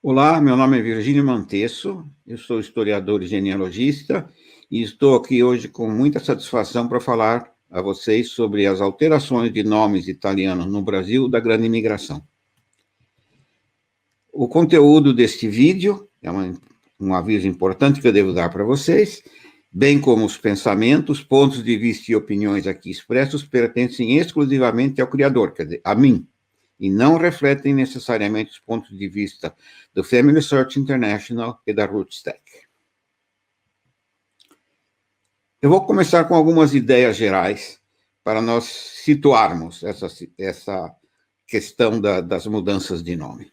Olá, meu nome é Virgínio Mantesso, eu sou historiador e genealogista e estou aqui hoje com muita satisfação para falar a vocês sobre as alterações de nomes italianos no Brasil da Grande Imigração. O conteúdo deste vídeo é um aviso importante que eu devo dar para vocês, bem como os pensamentos, pontos de vista e opiniões aqui expressos pertencem exclusivamente ao criador, quer dizer, a mim, e não refletem necessariamente os pontos de vista do Family Search International e da Rootstack. Eu vou começar com algumas ideias gerais para nós situarmos essa questão das mudanças de nome.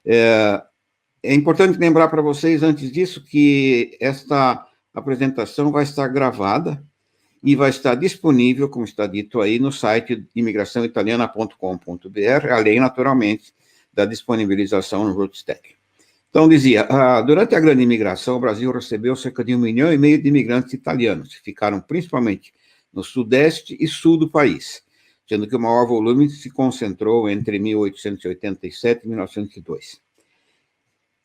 É importante lembrar para vocês, antes disso, que esta apresentação vai estar gravada e vai estar disponível, como está dito aí, no site imigraçãoitaliana.com.br, além, naturalmente, da disponibilização no Rootstack. Então, dizia, durante a Grande Imigração, o Brasil recebeu cerca de 1,5 milhão de imigrantes italianos, que ficaram principalmente no sudeste e sul do país, sendo que o maior volume se concentrou entre 1887 e 1902.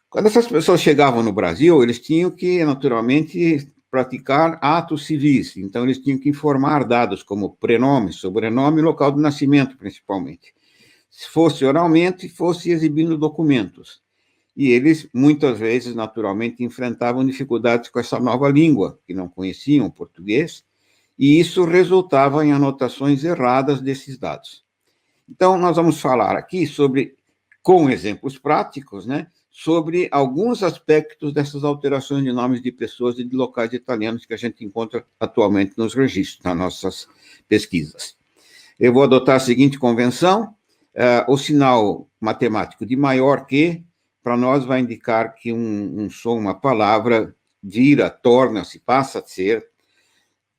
Quando essas pessoas chegavam no Brasil, eles tinham que, naturalmente, praticar atos civis. Então, eles tinham que informar dados como prenome, sobrenome e local de nascimento, principalmente. Se fosse oralmente, fosse exibindo documentos. E eles, muitas vezes, naturalmente, enfrentavam dificuldades com essa nova língua, que não conheciam o português, e isso resultava em anotações erradas desses dados. Então, nós vamos falar aqui sobre, com exemplos práticos, né, sobre alguns aspectos dessas alterações de nomes de pessoas e de locais italianos que a gente encontra atualmente nos registros, nas nossas pesquisas. Eu vou adotar a seguinte convenção: o sinal matemático de maior que, para nós, vai indicar que um som, uma palavra, vira, torna-se, passa a ser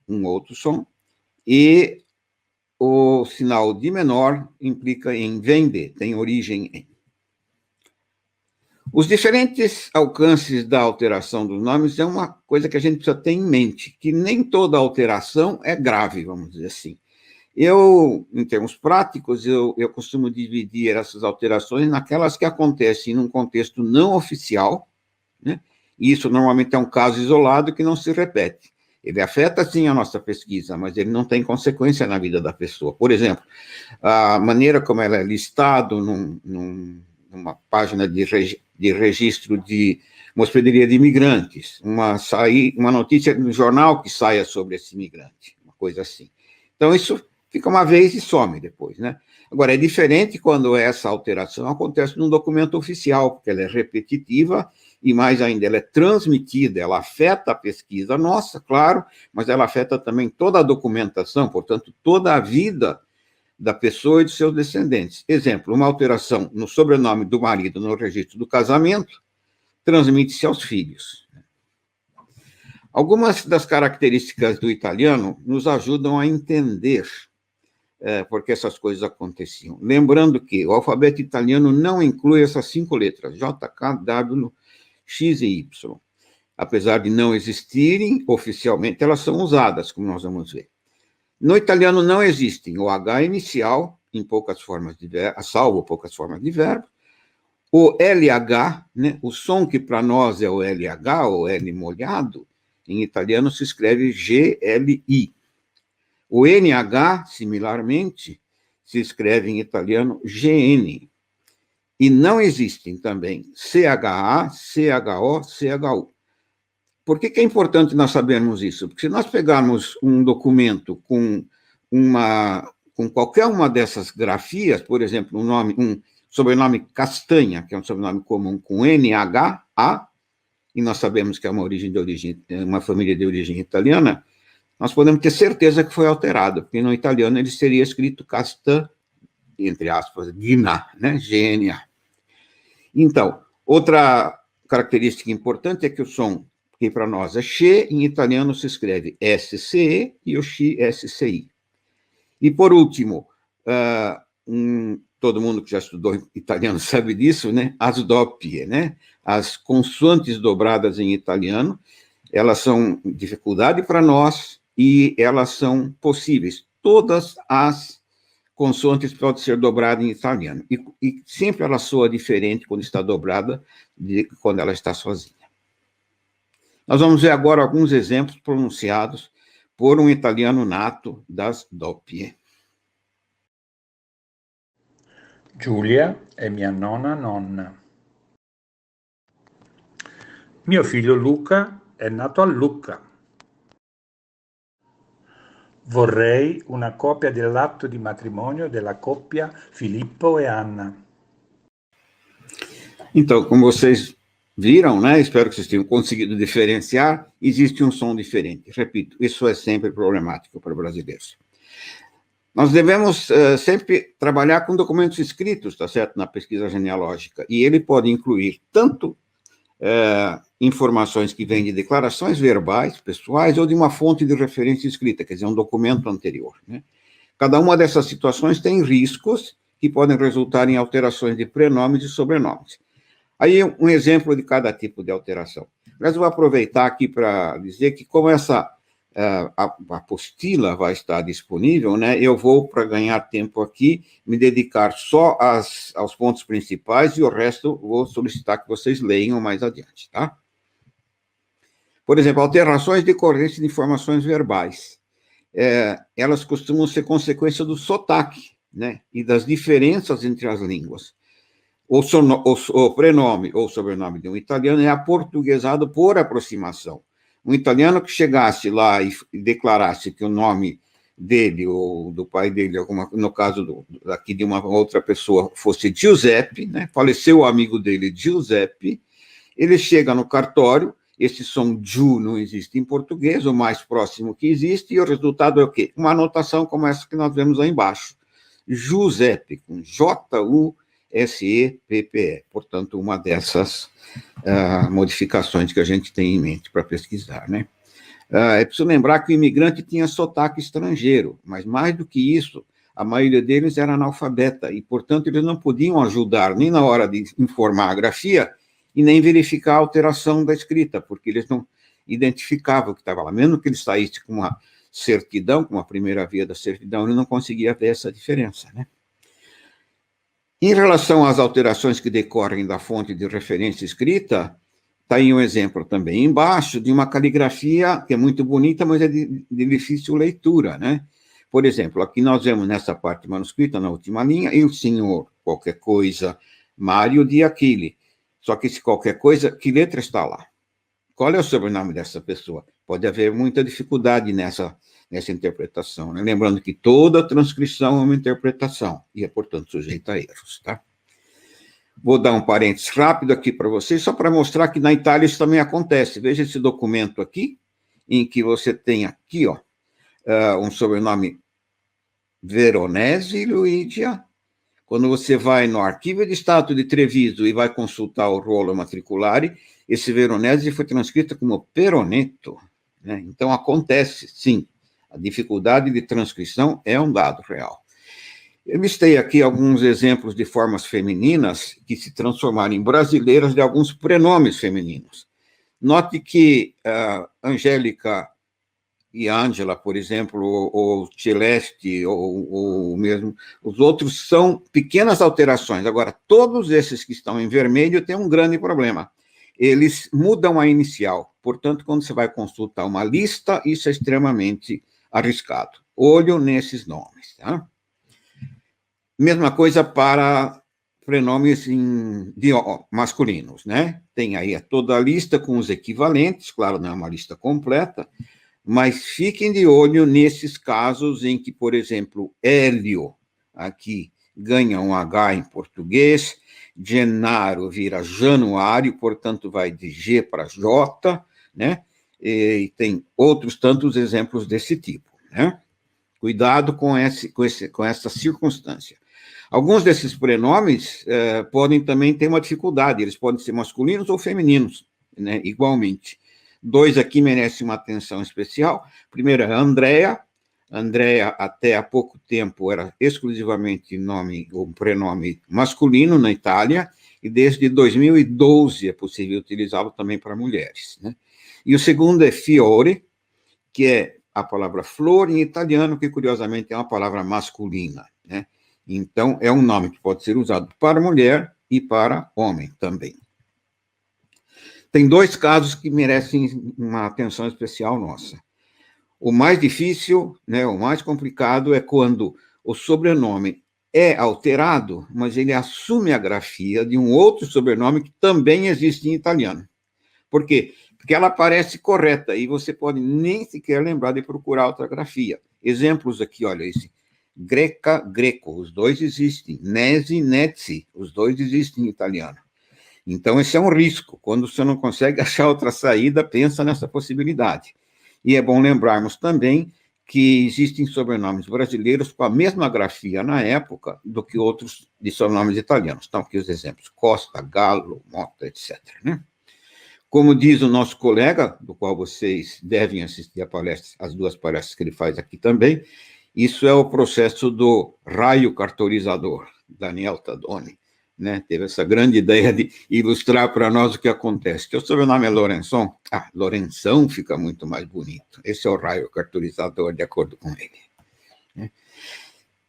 um outro som, e o sinal de menor implica em vem de, tem origem em. Os diferentes alcances da alteração dos nomes é uma coisa que a gente precisa ter em mente, que nem toda alteração é grave, vamos dizer assim. Em termos práticos, eu costumo dividir essas alterações naquelas que acontecem num contexto não oficial, né? E isso normalmente é um caso isolado que não se repete. Ele afeta, sim, a nossa pesquisa, mas ele não tem consequência na vida da pessoa. Por exemplo, a maneira como ela é listada numa página de registro de uma hospedaria de imigrantes, uma notícia no jornal que saia sobre esse imigrante, uma coisa assim. Então, isso fica uma vez e some depois, né? Agora, é diferente quando essa alteração acontece num documento oficial, porque ela é repetitiva e, mais ainda, ela é transmitida, ela afeta a pesquisa nossa, claro, mas ela afeta também toda a documentação, portanto, toda a vida da pessoa e de seus descendentes. Exemplo, uma alteração no sobrenome do marido no registro do casamento transmite-se aos filhos. Algumas das características do italiano nos ajudam a entender por que essas coisas aconteciam. Lembrando que o alfabeto italiano não inclui essas 5 letras, J, K, W, X e Y. Apesar de não existirem oficialmente, elas são usadas, como nós vamos ver. No italiano não existem o H inicial, em poucas formas de verbo, salvo poucas formas de verbo, o LH, né, o som que para nós é o LH, ou L molhado, em italiano se escreve GLI. O NH, similarmente, se escreve em italiano GN. E não existem também CHA, CHO, CHU. Por que é importante nós sabermos isso? Porque se nós pegarmos um documento com qualquer uma dessas grafias, por exemplo, um sobrenome Castanha, que é um sobrenome comum com NHA, e nós sabemos que é uma família de origem italiana, nós podemos ter certeza que foi alterado, porque no italiano ele seria escrito Castan, entre aspas, Gna, né? GNA. Então, outra característica importante é que o som que para nós é X, em italiano se escreve SCE e o X SCI. E, por último, todo mundo que já estudou italiano sabe disso, né? As doppie, né? As consoantes dobradas em italiano, elas são dificuldade para nós e elas são possíveis. Todas as consoantes pode ser dobrada em italiano. E sempre ela soa diferente quando está dobrada de quando ela está sozinha. Nós vamos ver agora alguns exemplos pronunciados por um italiano nato das doppie. Giulia è mia nonna. Mio figlio Luca è nato a Lucca. Vorrei una copia dell'atto di matrimonio della coppia Filippo e Anna. Então, como vocês viram, né? Espero que vocês tenham conseguido diferenciar. Existe um som diferente. Repito, isso é sempre problemático para brasileiros. Nós devemos sempre trabalhar com documentos escritos, tá certo? Na pesquisa genealógica. E ele pode incluir tanto informações que vêm de declarações verbais, pessoais, ou de uma fonte de referência escrita, quer dizer, um documento anterior, né? Cada uma dessas situações tem riscos que podem resultar em alterações de prenomes e sobrenomes. Aí, um exemplo de cada tipo de alteração. Mas eu vou aproveitar aqui para dizer que, como essa apostila vai estar disponível, né, eu vou, para ganhar tempo aqui, me dedicar só aos pontos principais e o resto vou solicitar que vocês leiam mais adiante, tá? Por exemplo, alterações decorrentes de informações verbais. Elas costumam ser consequência do sotaque, né, e das diferenças entre as línguas. O prenome ou sobrenome de um italiano é aportuguesado por aproximação. Um italiano que chegasse lá e declarasse que o nome dele ou do pai dele, no caso aqui de uma outra pessoa, fosse Giuseppe, né? Faleceu o amigo dele, Giuseppe, ele chega no cartório, esse som Giu não existe em português, o mais próximo que existe, e o resultado é o quê? Uma anotação como essa que nós vemos aí embaixo. Giuseppe, com J-U-S-E-P-P-E. Portanto, uma dessas modificações que a gente tem em mente para pesquisar, né? É preciso lembrar que o imigrante tinha sotaque estrangeiro, mas mais do que isso, a maioria deles era analfabeta, e, portanto, eles não podiam ajudar nem na hora de informar a grafia e nem verificar a alteração da escrita, porque eles não identificavam o que estava lá. Mesmo que ele saísse com uma certidão, com a primeira via da certidão, ele não conseguia ver essa diferença, né? Em relação às alterações que decorrem da fonte de referência escrita, está aí um exemplo também embaixo de uma caligrafia que é muito bonita, mas é de difícil leitura, né? Por exemplo, aqui nós vemos nessa parte manuscrita, na última linha, e o senhor qualquer coisa, Mário de Aquile. Só que se qualquer coisa, que letra está lá? Qual é o sobrenome dessa pessoa? Pode haver muita dificuldade nessa interpretação, né? Lembrando que toda transcrição é uma interpretação e é, portanto, sujeita a erros, tá? Vou dar um parênteses rápido aqui para vocês, só para mostrar que na Itália isso também acontece. Veja esse documento aqui, em que você tem aqui, ó, um sobrenome Veronese Luigia. Quando você vai no arquivo de status de Treviso e vai consultar o rolo matriculare, esse Veronese foi transcrito como Peronetto, né? Então, acontece, sim. A dificuldade de transcrição é um dado real. Eu listei aqui alguns exemplos de formas femininas que se transformaram em brasileiras de alguns prenomes femininos. Note que Angélica e Ângela, por exemplo, ou Celeste, ou mesmo os outros, são pequenas alterações. Agora, todos esses que estão em vermelho têm um grande problema. Eles mudam a inicial. Portanto, quando você vai consultar uma lista, isso é extremamente arriscado. Olho nesses nomes, tá? Mesma coisa para pronomes masculinos, né? Tem aí toda a lista com os equivalentes, claro, não é uma lista completa, mas fiquem de olho nesses casos em que, por exemplo, Hélio, aqui, ganha um H em português, Genaro vira Januário, portanto, vai de G para J, né? E tem outros tantos exemplos desse tipo, né? Cuidado com essa circunstância. Alguns desses prenomes podem também ter uma dificuldade, eles podem ser masculinos ou femininos, né? Igualmente. Dois aqui merecem uma atenção especial. Primeiro é Andréa. Andréa, até há pouco tempo, era exclusivamente um prenome masculino na Itália, e desde 2012 é possível utilizá-lo também para mulheres, né? E o segundo é Fiore, que é a palavra flor em italiano, que curiosamente é uma palavra masculina, né? Então, é um nome que pode ser usado para mulher e para homem também. Tem 2 casos que merecem uma atenção especial nossa. O mais difícil, né, o mais complicado é quando o sobrenome é alterado, mas ele assume a grafia de um outro sobrenome que também existe em italiano. Por quê? Porque ela parece correta e você pode nem sequer lembrar de procurar outra grafia. Exemplos aqui, olha, esse Greca, Greco, os 2 existem. Nesi, Netzi, os 2 existem em italiano. Então, esse é um risco. Quando você não consegue achar outra saída, pensa nessa possibilidade. E é bom lembrarmos também que existem sobrenomes brasileiros com a mesma grafia na época do que outros de sobrenomes italianos. Estão aqui os exemplos: Costa, Galo, Mota, etc., né? Como diz o nosso colega, do qual vocês devem assistir a palestra, as 2 palestras que ele faz aqui também, isso é o processo do raio cartorizador, Daniel Tadoni, né? Teve essa grande ideia de ilustrar para nós o que acontece. Que o sobrenome é Lorenzon, Lorenzão fica muito mais bonito. Esse é o raio cartorizador, de acordo com ele, né?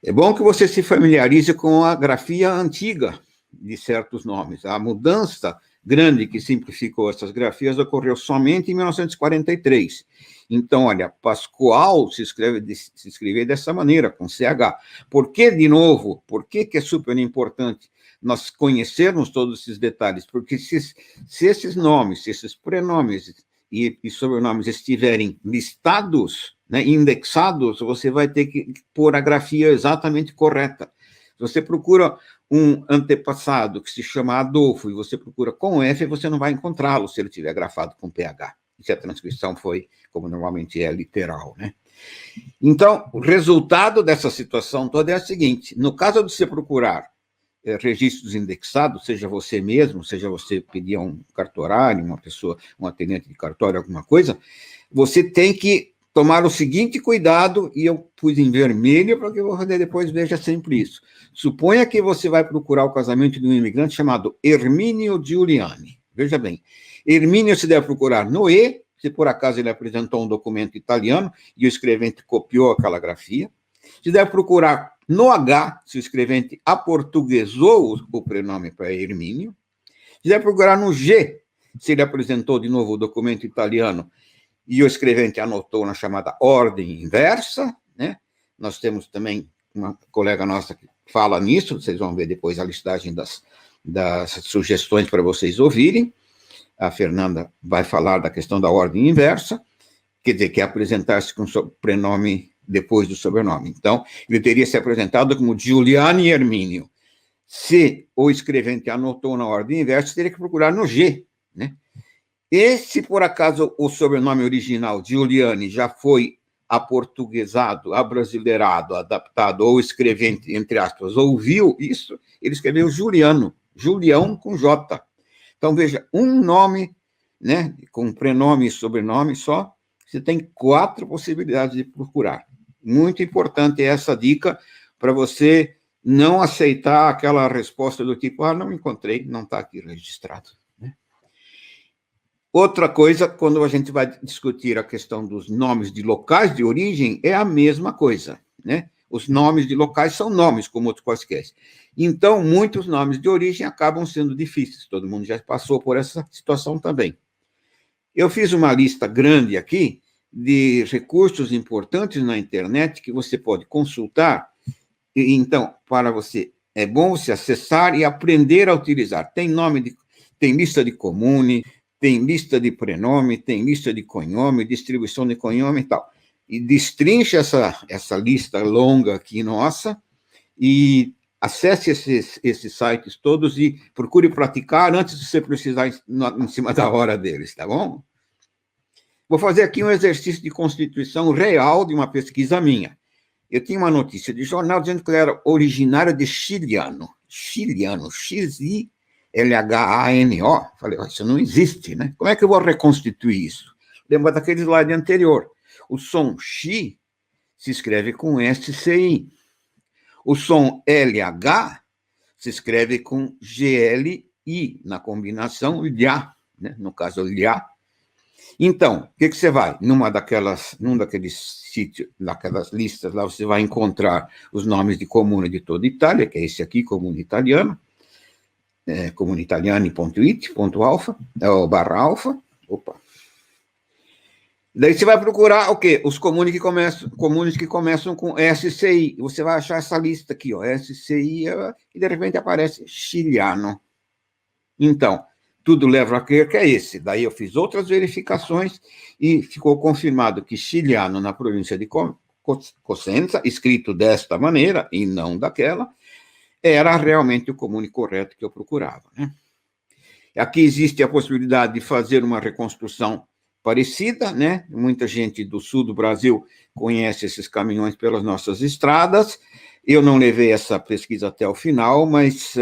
É bom que você se familiarize com a grafia antiga de certos nomes. A mudança grande que simplificou essas grafias ocorreu somente em 1943. Então, olha, Pascoal se escreve dessa maneira, com CH. Por que, de novo, por que é super importante nós conhecermos todos esses detalhes? Porque se esses nomes, se esses prenomes e sobrenomes estiverem listados, né, indexados, você vai ter que pôr a grafia exatamente correta. Se você procura um antepassado que se chama Adolfo e você procura com F, você não vai encontrá-lo se ele tiver grafado com PH. Se a transcrição foi, como normalmente é, literal, né? Então, o resultado dessa situação toda é o seguinte: no caso de você procurar registros indexados, seja você mesmo, seja você pedir a um cartorário, uma pessoa, um atendente de cartório, alguma coisa, você tem que tomar o seguinte cuidado, e eu pus em vermelho para que você depois veja sempre isso. Suponha que você vai procurar o casamento de um imigrante chamado Hermínio Giuliani. Veja bem, Hermínio se deve procurar no E, se por acaso ele apresentou um documento italiano e o escrevente copiou aquela grafia. Se deve procurar no H, se o escrevente aportuguesou o prenome para Hermínio. Se deve procurar no G, se ele apresentou de novo o documento italiano e o escrevente anotou na chamada ordem inversa, né? Nós temos também uma colega nossa que fala nisso, vocês vão ver depois a listagem das sugestões para vocês ouvirem. A Fernanda vai falar da questão da ordem inversa, quer dizer, que é apresentar-se com o prenome depois do sobrenome. Então, ele teria se apresentado como Giuliani Hermínio. Se o escrevente anotou na ordem inversa, teria que procurar no G, né? E se, por acaso, o sobrenome original, Giuliani, já foi aportuguesado, abrasileirado, adaptado, ou o escrevente, entre aspas, ouviu isso, ele escreveu Juliano, Julião com J. Então, veja, um nome, né, com prenome e sobrenome só, você tem 4 possibilidades de procurar. Muito importante essa dica para você não aceitar aquela resposta do tipo, não encontrei, não está aqui registrado. Outra coisa, quando a gente vai discutir a questão dos nomes de locais de origem, é a mesma coisa, né? Os nomes de locais são nomes, como outros quaisquer. Então, muitos nomes de origem acabam sendo difíceis. Todo mundo já passou por essa situação também. Eu fiz uma lista grande aqui de recursos importantes na internet que você pode consultar. E, então, para você, é bom você acessar e aprender a utilizar. Tem lista de comune, tem lista de prenome, tem lista de cognome, distribuição de cognome e tal. E destrinche essa lista longa aqui nossa e acesse esses sites todos e procure praticar antes de você precisar em cima da hora deles, tá bom? Vou fazer aqui um exercício de constituição real de uma pesquisa minha. Eu tinha uma notícia de jornal dizendo que ele era originário de Chiliano, X-I-L-H-A-N-O. Falei, isso não existe, né? Como é que eu vou reconstituir isso? Lembra daquele slide anterior. O som X se escreve com S-C-I. O som LH se escreve com G-L-I, na combinação LHA, né? No caso, LHA. Então, o que você vai? Num daqueles sítios, daquelas listas lá, você vai encontrar os nomes de comune de toda a Itália, que é esse aqui, Comune Italiano, comunitaliani.it.alfa, ou /alfa, opa. Daí você vai procurar o quê? Os comunes que começam com SCI. Você vai achar essa lista aqui, ó, SCI, e de repente aparece chiliano. Então, tudo leva a crer que é esse. Daí eu fiz outras verificações e ficou confirmado que chiliano na província de Cosenza, escrito desta maneira e não daquela, era realmente o comune correto que eu procurava, né? Aqui existe a possibilidade de fazer uma reconstrução parecida, né? Muita gente do sul do Brasil conhece esses caminhões pelas nossas estradas. Eu não levei essa pesquisa até o final, mas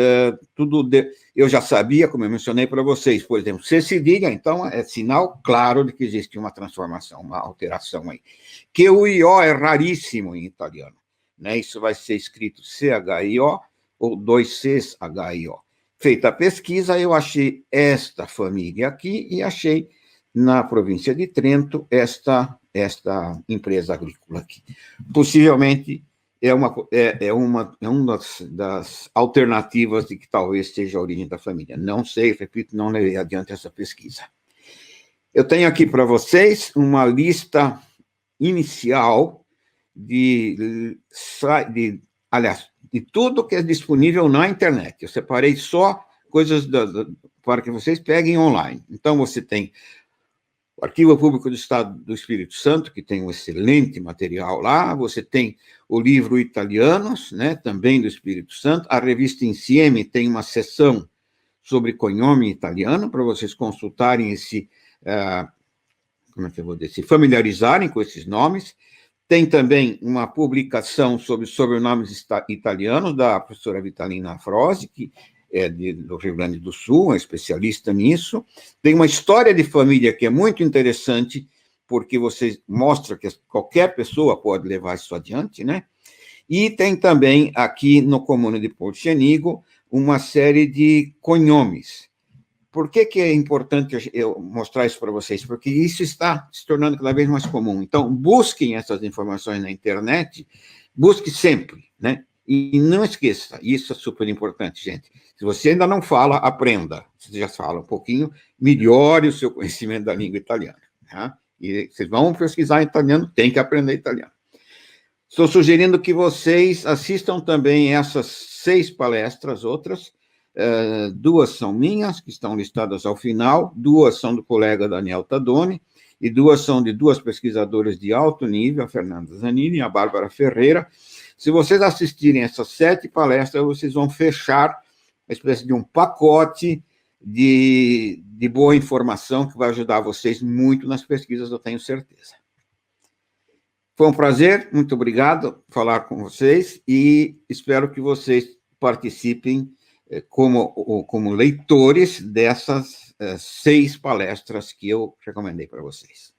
eu já sabia, como eu mencionei para vocês, por exemplo, C cedilha, então é sinal claro de que existe uma transformação, uma alteração aí. Que o IO é raríssimo em italiano, né? Isso vai ser escrito CHIO ou 2 Cs HIO. Feita a pesquisa, eu achei esta família aqui e achei na província de Trento esta empresa agrícola aqui. Possivelmente é uma das alternativas de que talvez seja a origem da família. Não sei, repito, não levei adiante essa pesquisa. Eu tenho aqui para vocês uma lista inicial aliás, de tudo que é disponível na internet. Eu separei só coisas para que vocês peguem online. Então, você tem o Arquivo Público do Estado do Espírito Santo, que tem um excelente material lá. Você tem o livro Italianos, né, também do Espírito Santo. A revista Insieme tem uma seção sobre cognome italiano, para vocês consultarem se familiarizarem com esses nomes. Tem também uma publicação sobre sobrenomes italianos, da professora Vitalina Frosi, que é do Rio Grande do Sul, uma especialista nisso. Tem uma história de família que é muito interessante, porque você mostra que qualquer pessoa pode levar isso adiante, né? E tem também, aqui no Comune de Porcenigo, uma série de cognomes. Por que é importante eu mostrar isso para vocês? Porque isso está se tornando cada vez mais comum. Então, busquem essas informações na internet, busque sempre, né? E não esqueça, isso é super importante, gente. Se você ainda não fala, aprenda. Se você já fala um pouquinho, melhore o seu conhecimento da língua italiana. Tá? E vocês vão pesquisar em italiano, tem que aprender italiano. Estou sugerindo que vocês assistam também essas 6 palestras, outras. 2 são minhas, que estão listadas ao final, 2 são do colega Daniel Tadoni, e 2 são de 2 pesquisadoras de alto nível, a Fernanda Zanini e a Bárbara Ferreira. Se vocês assistirem essas 7 palestras, vocês vão fechar uma espécie de um pacote de boa informação que vai ajudar vocês muito nas pesquisas, eu tenho certeza. Foi um prazer, muito obrigado por falar com vocês, e espero que vocês participem como leitores dessas 6 palestras que eu recomendei para vocês.